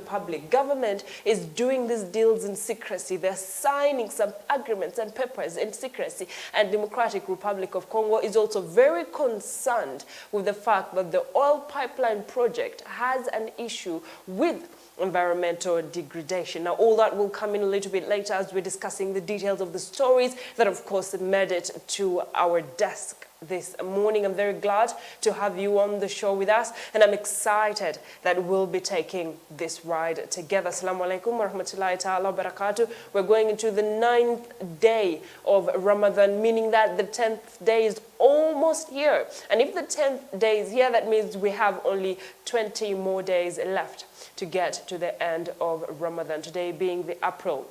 Republic. Government is doing these deals in secrecy. They're signing some agreements and papers in secrecy. And Democratic Republic of Congo is also very concerned with the fact that the oil pipeline project has an issue with environmental degradation. Now, all that will come in a little bit later as we're discussing the details of the stories that, of course, made it to our desk this morning. I'm very glad to have you on the show with us, and I'm excited that we'll be taking this ride together. Assalamu alaikum wa rahmatullahi ta'ala wa barakatuh. We're going into the 9th day of Ramadan, meaning that the 10th day is almost here. And if the 10th day is here, that means we have only 20 more days left to get to the end of Ramadan. Today being the April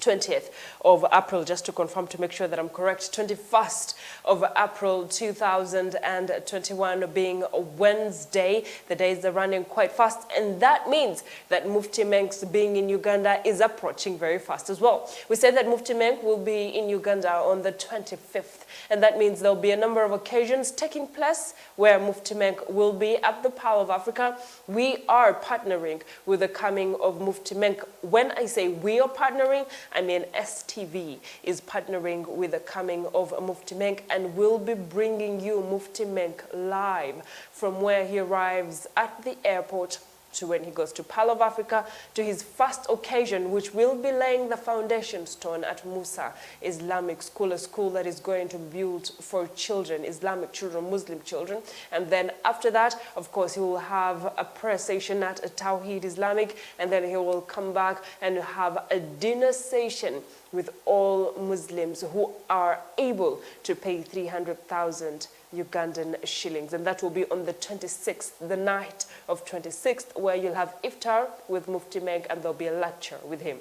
20th of April, just to confirm, to make sure that I'm correct, 21st of April 2021 being a Wednesday. The days are running quite fast, and that means that Mufti Menk's being in Uganda is approaching very fast as well. We said that Mufti Menk will be in Uganda on the 25th, and that means there'll be a number of occasions taking place where Mufti Menk will be at the Pearl of Africa. We are partnering with the coming of Mufti Menk. When I say we are partnering, I mean STV is partnering with the coming of Mufti Menk, and will be bringing you Mufti Menk live from where he arrives at the airport to when he goes to Pearl of Africa, to his first occasion, which will be laying the foundation stone at Musa Islamic School, a school that is going to build for children, Islamic children, Muslim children. And then after that, of course, he will have a prayer session at Tawheed Islamic, and then he will come back and have a dinner session with all Muslims who are able to pay 300,000 Ugandan shillings. And that will be on the 26th, the night of 26th, where you'll have iftar with Mufti Menk, and there'll be a lecture with him.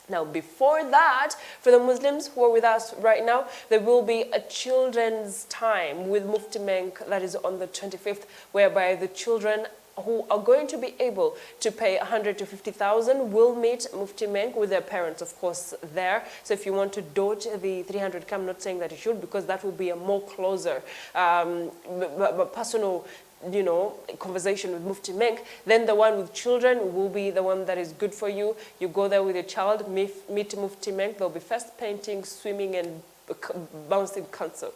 Now, before that, for the Muslims who are with us right now, there will be a children's time with Mufti Menk that is on the 25th, whereby the children who are going to be able to pay 100 to 50,000 will meet Mufti Menk with their parents, of course, there. So if you want to dodge the 300K, I'm not saying that you should, because that will be a more closer personal, you know, conversation with Mufti Menk. Then the one with children will be the one that is good for you. You go there with your child, meet Mufti Menk. There'll be first painting, swimming, and bouncing castle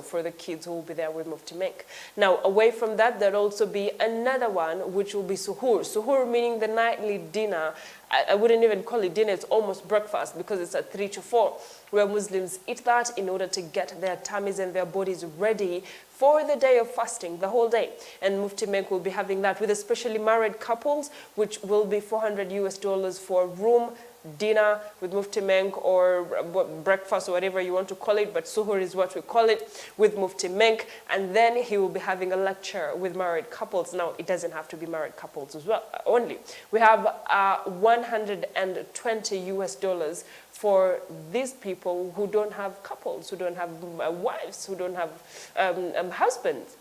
for the kids who will be there with Mufti Menk. Now, away from that, there'll also be another one, which will be suhoor. Suhoor meaning the nightly dinner. I wouldn't even call it dinner, it's almost breakfast, because it's at 3 to 4, where Muslims eat that in order to get their tummies and their bodies ready for the day of fasting, the whole day. And Mufti Menk will be having that with especially married couples, which will be $400 for room, dinner with Mufti Menk, or breakfast, or whatever you want to call it, but suhoor is what we call it, with Mufti Menk. And then he will be having a lecture with married couples. Now, it doesn't have to be married couples as well only. We have $120 for these people who don't have couples, who don't have wives, who don't have husbands.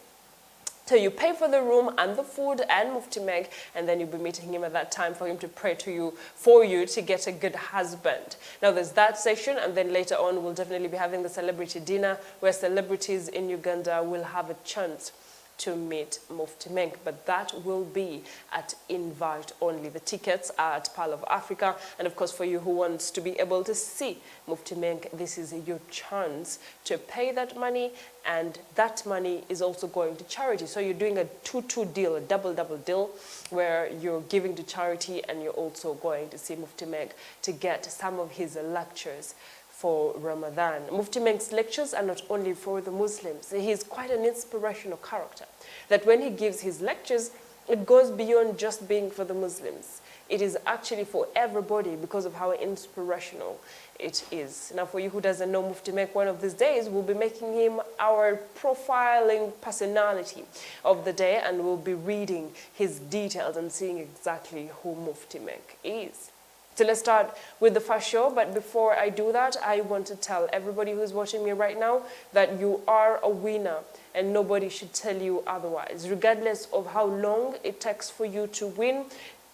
So you pay for the room and the food and Mufti Menk, and then you'll be meeting him at that time for him to pray to you, for you to get a good husband. Now, there's that session, and then later on we'll definitely be having the celebrity dinner, where celebrities in Uganda will have a chance to meet Mufti Menk, but that will be at invite only. The tickets are at Pearl of Africa, and of course, for you who wants to be able to see Mufti Menk, this is your chance to pay that money, and that money is also going to charity. So you're doing a 2-2 deal, a double deal, where you're giving to charity and you're also going to see Mufti Menk to get some of his lectures for Ramadan. Mufti Menk's lectures are not only for the Muslims. He's quite an inspirational character, that when he gives his lectures, it goes beyond just being for the Muslims. It is actually for everybody, because of how inspirational it is. Now, for you who doesn't know Mufti Menk, one of these days we'll be making him our profiling personality of the day, and we'll be reading his details and seeing exactly who Mufti Menk is. So let's start with the first show, but before I do that, I want to tell everybody who's watching me right now that you are a winner, and nobody should tell you otherwise. Regardless of how long it takes for you to win,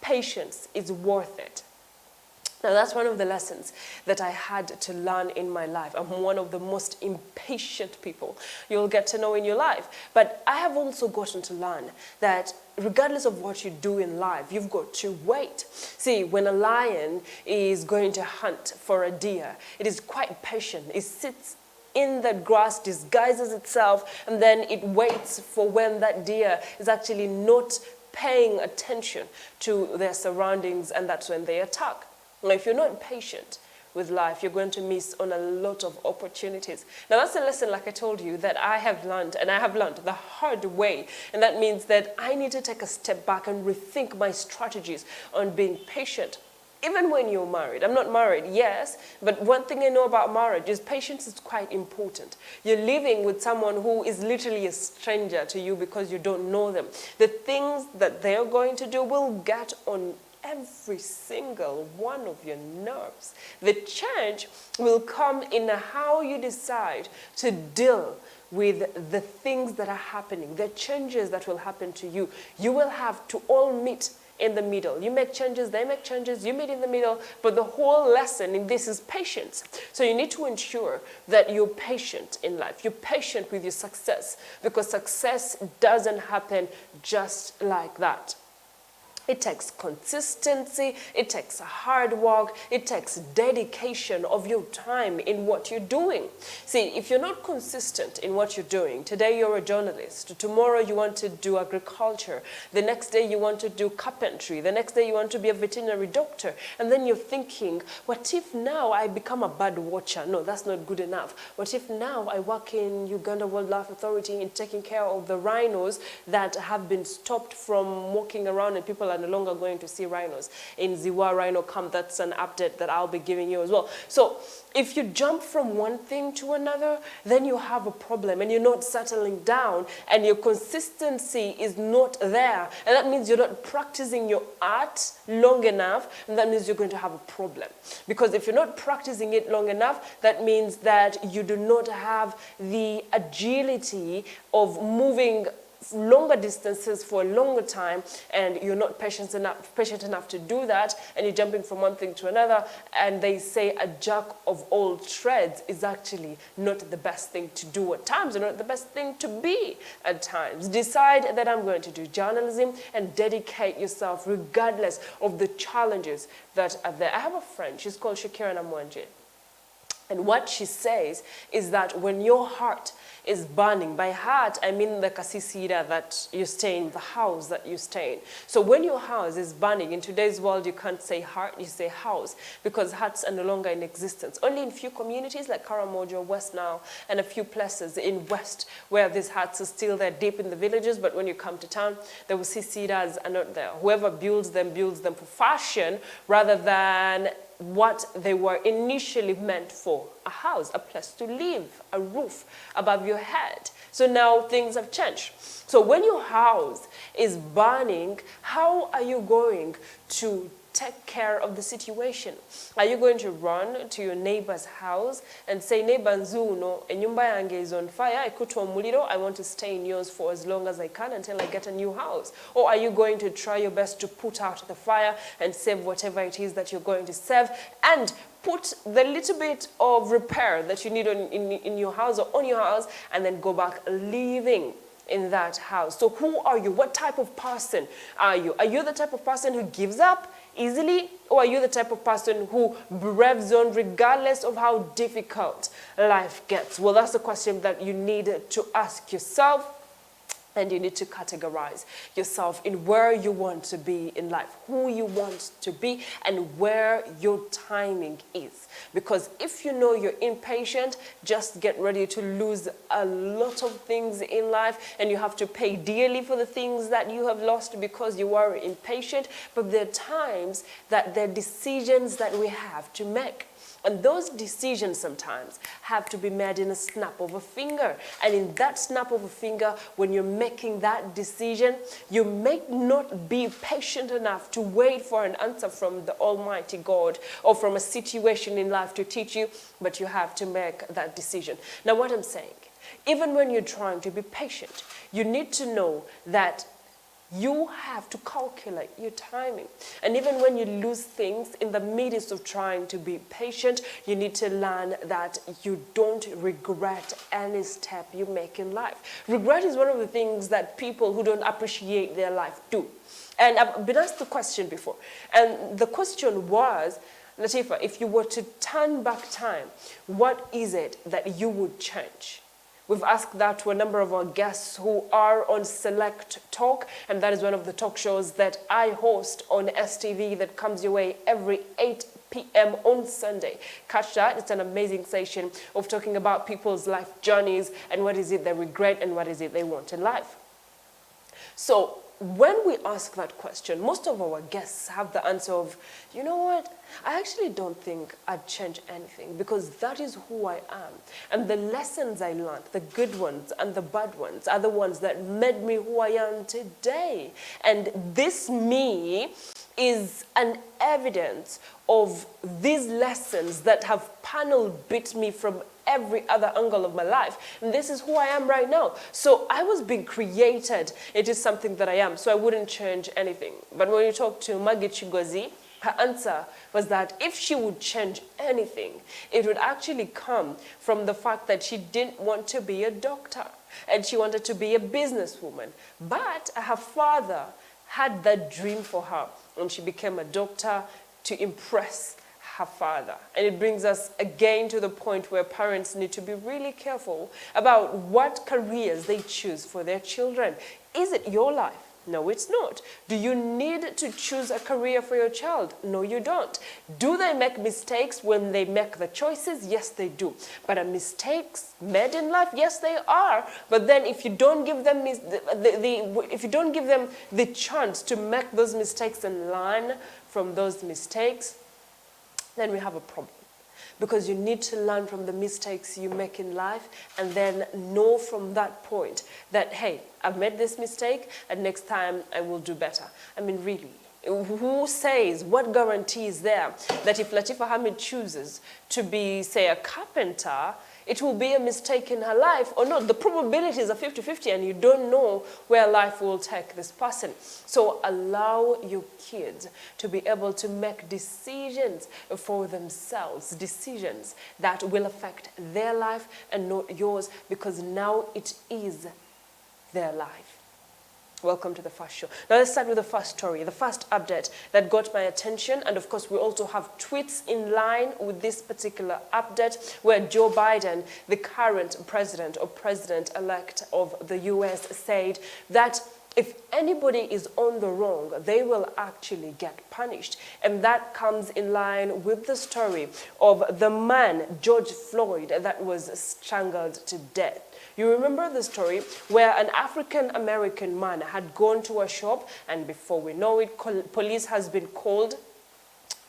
patience is worth it. Now, that's one of the lessons that I had to learn in my life. I'm one of the most impatient people you'll get to know in your life. But I have also gotten to learn that regardless of what you do in life, you've got to wait. See, when a lion is going to hunt for a deer, it is quite patient. It sits in the grass, disguises itself, and then it waits for when that deer is actually not paying attention to their surroundings, and that's when they attack. Now, if you're not patient with life, you're going to miss on a lot of opportunities. Now, that's a lesson, like I told you, that I have learned, and I have learned the hard way. And that means that I need to take a step back and rethink my strategies on being patient. Even when you're married. I'm not married, yes, but one thing I know about marriage is patience is quite important. You're living with someone who is literally a stranger to you because you don't know them. The things that they're going to do will get on every single one of your nerves. The change will come in how you decide to deal with the things that are happening, the changes that will happen to you. You will have to all meet in the middle. You make changes, they make changes, you meet in the middle, but the whole lesson in this is patience. So you need to ensure that you're patient in life. You're patient with your success, because success doesn't happen just like that. It takes consistency, it takes hard work, it takes dedication of your time in what you're doing. See, if you're not consistent in what you're doing, today you're a journalist, tomorrow you want to do agriculture, the next day you want to do carpentry, the next day you want to be a veterinary doctor, and then you're thinking, what if now I become a bird watcher? No, that's not good enough. What if now I work in Uganda Wildlife Authority in taking care of the rhinos that have been stopped from walking around, and people are no longer going to see rhinos. In Ziwa Rhino Camp, that's an update that I'll be giving you as well. So if you jump from one thing to another, then you have a problem and you're not settling down and your consistency is not there. And that means you're not practicing your art long enough, and that means you're going to have a problem. Because if you're not practicing it long enough, that means that you do not have the agility of moving longer distances for a longer time, and you're not patient enough to do that, and you're jumping from one thing to another. And they say a jack of all trades is actually not the best thing to do at times, or not the best thing to be at times. Decide that I'm going to do journalism and dedicate yourself regardless of the challenges that are there. I have a friend, she's called Shakira Namwanje. And what she says is that when your heart is burning, by heart I mean the kasisira that you stay in, the house that you stay in. So when your house is burning, in today's world you can't say heart, you say house, because hearts are no longer in existence. Only in few communities like Karamojo, West Nile, and a few places in West where these hearts are still there deep in the villages, but when you come to town, the sisiras are not there. Whoever builds them for fashion rather than what they were initially meant for: a house, a place to live, a roof above your head. So now things have changed. So when your house is burning, how are you going to take care of the situation? Are you going to run to your neighbor's house and say, neighbor nzuno, enyumba yange is on fire, ikutwa muliro, I want to stay in yours for as long as I can until I get a new house? Or are you going to try your best to put out the fire and save whatever it is that you're going to save, and put the little bit of repair that you need in your house or on your house, and then go back living in that house? So who are you? What type of person are you? Are you the type of person who gives up easily, or are you the type of person who braves on regardless of how difficult life gets? Well, that's the question that you need to ask yourself. And you need to categorize yourself in where you want to be in life, who you want to be, and where your timing is. Because if you know you're impatient, just get ready to lose a lot of things in life, and you have to pay dearly for the things that you have lost because you are impatient. But there are times that there are decisions that we have to make. And those decisions sometimes have to be made in a snap of a finger. And in that snap of a finger, when you're making that decision, you may not be patient enough to wait for an answer from the Almighty God or from a situation in life to teach you, but you have to make that decision. Now, what I'm saying, even when you're trying to be patient, you need to know that You have to calculate your timing. And even when you lose things in the midst of trying to be patient, you need to learn that you don't regret any step you make in life. Regret is one of the things that people who don't appreciate their life do. And I've been asked the question before. And the question was, Latifa, if you were to turn back time, what is it that you would change? We've asked that to a number of our guests who are on Select Talk, and that is one of the talk shows that I host on STV that comes your way every 8 p.m. on Sunday. Catch that. It's an amazing session of talking about people's life journeys and what is it they regret and what is it they want in life. So when we ask that question, most of our guests have the answer of, you know what, I actually don't think I'd change anything because that is who I am. And the lessons I learned, the good ones and the bad ones, are the ones that made me who I am today. And this me is an evidence of these lessons that have panel beat me from every other angle of my life. And this is who I am right now. So I was being created. It is something that I am. So I wouldn't change anything. But when you talk to Maggie Chigozi, her answer was that if she would change anything, it would actually come from the fact that she didn't want to be a doctor and she wanted to be a businesswoman. But her father had that dream for her and she became a doctor to impress her father. And it brings us again to the point where parents need to be really careful about what careers they choose for their children. Is it your life? No, it's not. Do you need to choose a career for your child? No, you don't. Do they make mistakes when they make the choices? Yes, they do. But are mistakes made in life? Yes, they are. But then if you don't give them the chance to make those mistakes and learn from those mistakes, then we have a problem. Because you need to learn from the mistakes you make in life and then know from that point that, hey, I've made this mistake and next time I will do better. I mean, really, who says, what guarantee is there that if Latifa Hamid chooses to be, say, a carpenter, it will be a mistake in her life or not? The probabilities are 50-50 and you don't know where life will take this person. So allow your kids to be able to make decisions for themselves, decisions that will affect their life and not yours, because now it is their life. Welcome to the first show. Now let's start with the first story, the first update that got my attention. And of course, we also have tweets in line with this particular update where Joe Biden, the current president or president-elect of the US, said that if anybody is on the wrong, they will actually get punished. And that comes in line with the story of the man, George Floyd, that was strangled to death. You remember the story where an African-American man had gone to a shop, and before we know it, police has been called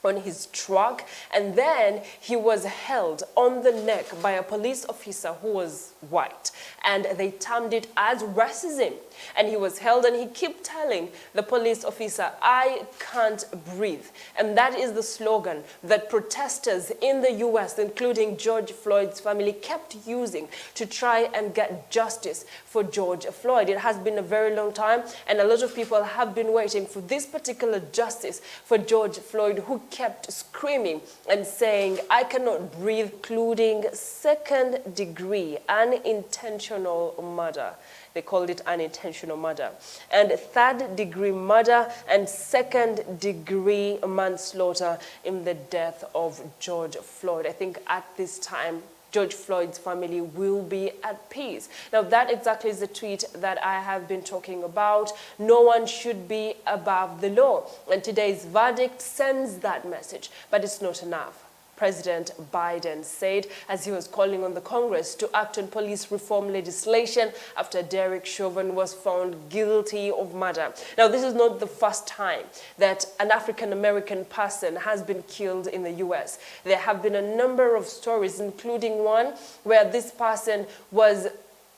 on his truck, and then he was held on the neck by a police officer who was white, and they termed it as racism. And he was held and he kept telling the police officer, I can't breathe. And that is the slogan that protesters in the US, including George Floyd's family, kept using to try and get justice for George Floyd. It has been a very long time, and a lot of people have been waiting for this particular justice for George Floyd, who kept screaming and saying, I cannot breathe, including second-degree unintentional murder. They called it unintentional murder. And third-degree murder and second-degree manslaughter in the death of George Floyd. I think at this time, George Floyd's family will be at peace. Now, that exactly is the tweet that I have been talking about. No one should be above the law. And today's verdict sends that message, but it's not enough. President Biden said as he was calling on the Congress to act on police reform legislation after Derek Chauvin was found guilty of murder. Now, this is not the first time that an African-American person has been killed in the US. There have been a number of stories, including one where this person was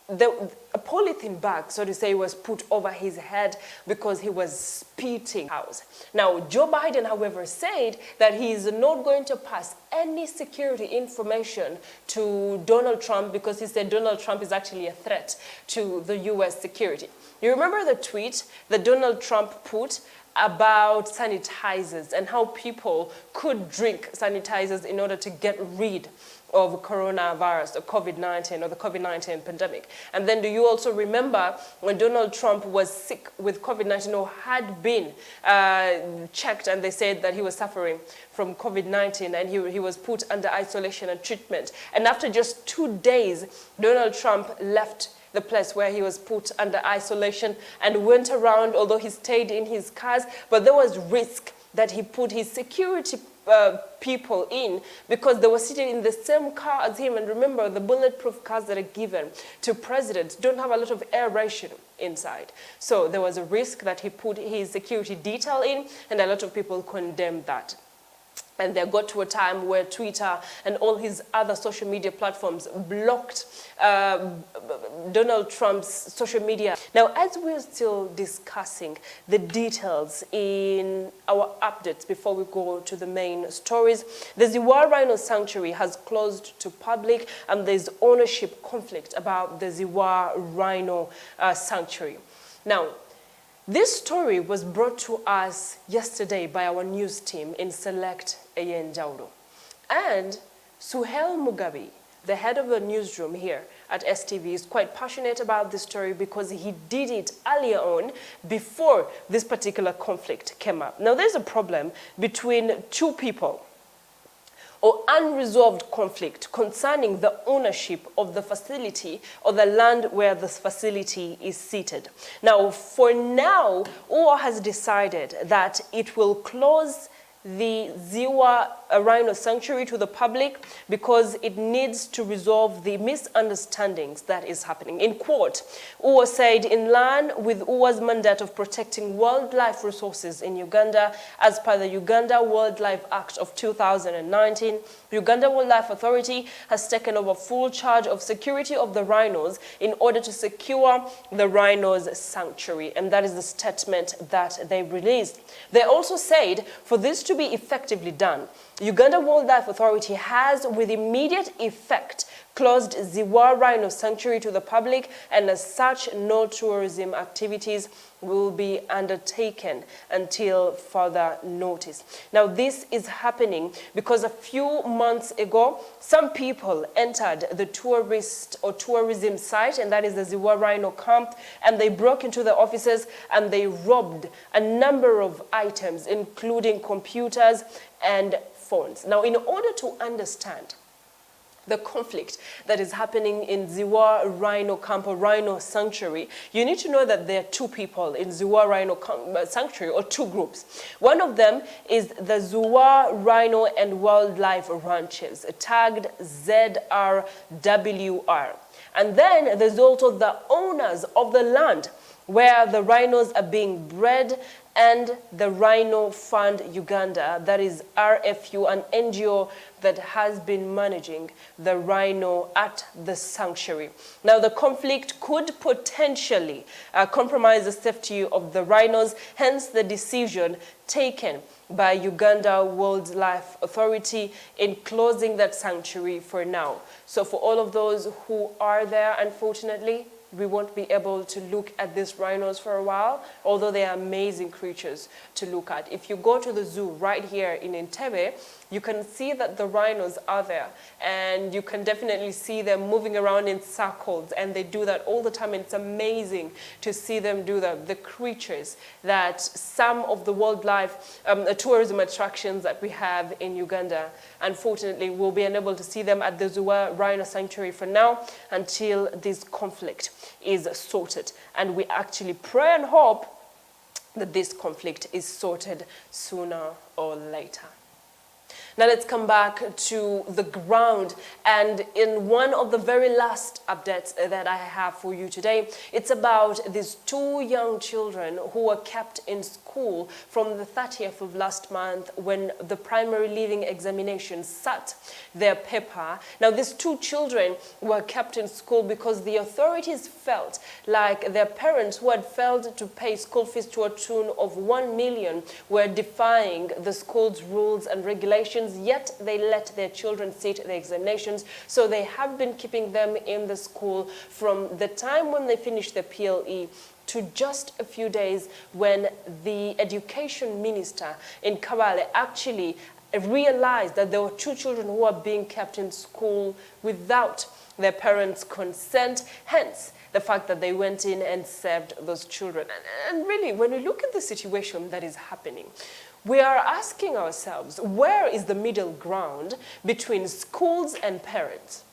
a polythene bag, so to say, was put over his head because he was spitting out. Now, Joe Biden, however, said that he is not going to pass any security information to Donald Trump because he said Donald Trump is actually a threat to the U.S. security. You remember the tweet that Donald Trump put about sanitizers and how people could drink sanitizers in order to get rid of coronavirus, or COVID-19, or the COVID-19 pandemic. And then do you also remember when Donald Trump was sick with COVID-19 or had been checked and they said that he was suffering from COVID-19 and he was put under isolation and treatment. And after just 2 days, Donald Trump left the place where he was put under isolation and went around, although he stayed in his cars, but there was risk that he put his security people in because they were sitting in the same car as him. And remember, the bulletproof cars that are given to presidents don't have a lot of aeration inside. So there was a risk that he put his security detail in, and a lot of people condemned that. And they got to a time where Twitter and all his other social media platforms blocked Donald Trump's social media. Now, as we're still discussing the details in our updates before we go to the main stories, the Ziwa Rhino Sanctuary has closed to public, and there's ownership conflict about the Ziwa Rhino Sanctuary. Now, this story was brought to us yesterday by our news team in Select Eyenjauro. And Suhel Mugabe, the head of the newsroom here at STV, is quite passionate about this story because he did it earlier on before this particular conflict came up. Now, there's a problem between two people, or unresolved conflict concerning the ownership of the facility or the land where this facility is seated. Now, for now, UWA has decided that it will close the Ziwa Rhino Sanctuary to the public because it needs to resolve the misunderstandings that is happening. In quote, UWA said, in line with UWA's mandate of protecting wildlife resources in Uganda as per the Uganda Wildlife Act of 2019, Uganda Wildlife Authority has taken over full charge of security of the rhinos in order to secure the rhinos sanctuary. And that is the statement that they released. They also said for this to be effectively done, Uganda Wildlife Authority has, with immediate effect, closed Ziwa Rhino Sanctuary to the public, and as such, no tourism activities will be undertaken until further notice. Now, this is happening because a few months ago, some people entered the tourist or tourism site, and that is the Ziwa Rhino camp, and they broke into the offices and they robbed a number of items, including computers and phones. Now, in order to understand the conflict that is happening in Ziwa Rhino Camp or Rhino Sanctuary, you need to know that there are two people in Ziwa Rhino Sanctuary, or two groups. One of them is the Ziwa Rhino and Wildlife Ranches, tagged ZRWR. And then there's also the owners of the land where the rhinos are being bred, and the Rhino Fund Uganda, that is RFU, an NGO that has been managing the rhino at the sanctuary. Now, the conflict could potentially compromise the safety of the rhinos, hence the decision taken by Uganda Wildlife Authority in closing that sanctuary for now. So for all of those who are there, unfortunately, we won't be able to look at these rhinos for a while, although they are amazing creatures to look at. If you go to the zoo right here in Entebbe, you can see that the rhinos are there, and you can definitely see them moving around in circles, and they do that all the time, and it's amazing to see them do that. The creatures that some of the wildlife tourism attractions that we have in Uganda, unfortunately, we'll be unable to see them at the Ziwa Rhino Sanctuary for now until this conflict is sorted. And we actually pray and hope that this conflict is sorted sooner or later. Now let's come back to the ground, and in one of the very last updates that I have for you today, it's about these two young children who were kept in school from the 30th of last month when the primary leaving examinations sat their paper. Now these two children were kept in school because the authorities felt like their parents, who had failed to pay school fees to a tune of 1 million, were defying the school's rules and regulations, yet they let their children sit the examinations. So they have been keeping them in the school from the time when they finished the PLE to just a few days when the education minister in Kabale actually realized that there were two children who were being kept in school without their parents' consent, hence the fact that they went in and served those children. And really, when we look at the situation that is happening, we are asking ourselves, where is the middle ground between schools and parents?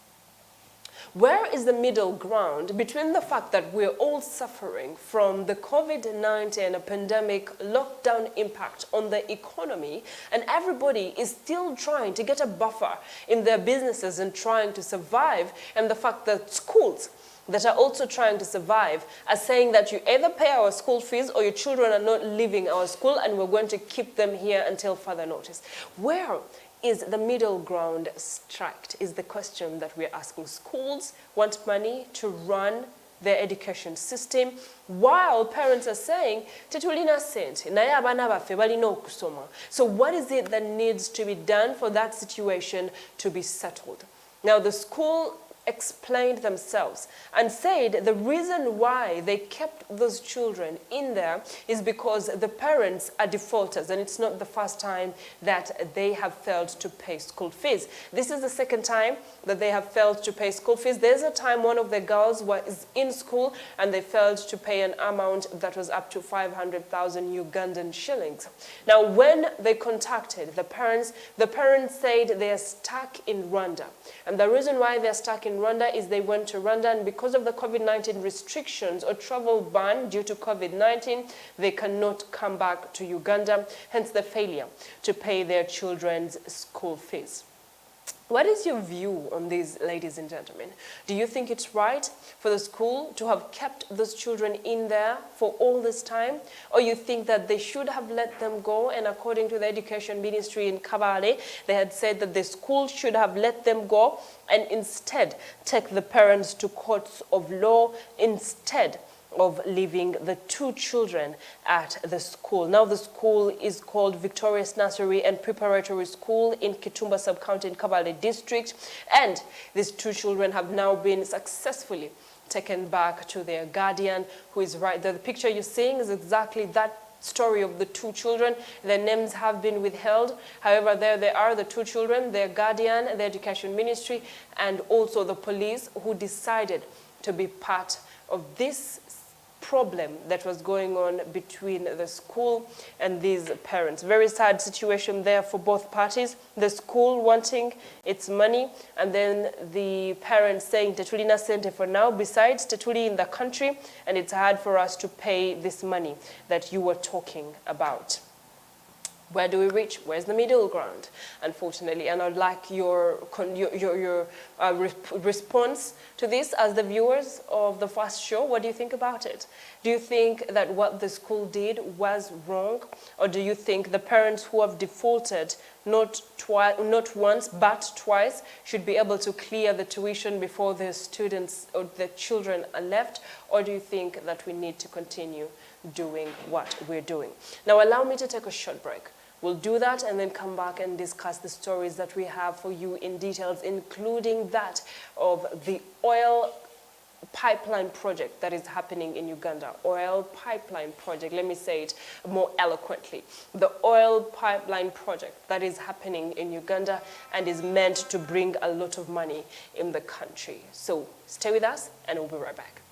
Where is the middle ground between the fact that we're all suffering from the COVID-19 pandemic lockdown impact on the economy, and everybody is still trying to get a buffer in their businesses and trying to survive, and the fact that schools that are also trying to survive are saying that you either pay our school fees or your children are not leaving our school and we're going to keep them here until further notice? Where is the middle ground struck is the question that we're asking. Schools want money to run their education system, while parents are saying, tetulina sente, naye abaana baffe balina okusoma. So what is it that needs to be done for that situation to be settled? Now the school explained themselves and said the reason why they kept those children in there is because the parents are defaulters, and it's not the first time that they have failed to pay school fees. This is the second time that they have failed to pay school fees. There's a time one of the girls was in school and they failed to pay an amount that was up to 500,000 Ugandan shillings. Now when they contacted the parents said they are stuck in Rwanda, and the reason why they're stuck in Rwanda is they went to Rwanda, and because of the COVID-19 restrictions or travel ban due to COVID-19, they cannot come back to Uganda, hence the failure to pay their children's school fees. What is your view on this, ladies and gentlemen? Do you think it's right for the school to have kept those children in there for all this time? Or you think that they should have let them go, and according to the education ministry in Kabale, they had said that the school should have let them go and instead take the parents to courts of law instead of leaving the two children at the school. Now the school is called Victorious Nursery and Preparatory School in Kitumba Sub-County in Kabale District, and these two children have now been successfully taken back to their guardian, who is right there. The picture you're seeing is exactly that story of the two children. Their names have been withheld. However, there they are, the two children, their guardian, the education ministry, and also the police, who decided to be part of this problem that was going on between the school and these parents. Very sad situation there for both parties. The school wanting its money, and then the parents saying tetulina sente for now, besides tetuli in the country, and it's hard for us to pay this money that you were talking about. Where do we reach? Where's the middle ground? Unfortunately, and I'd like your response to this as the viewers of the first show. What do you think about it? Do you think that what the school did was wrong? Or do you think the parents who have defaulted not once but twice should be able to clear the tuition before the students or the children are left? Or do you think that we need to continue doing what we're doing? Now allow me to take a short break. We'll do that and then come back and discuss the stories that we have for you in details, including that of the oil pipeline project that is happening in Uganda. Oil pipeline project, let me say it more eloquently. The oil pipeline project that is happening in Uganda and is meant to bring a lot of money in the country. So stay with us and we'll be right back.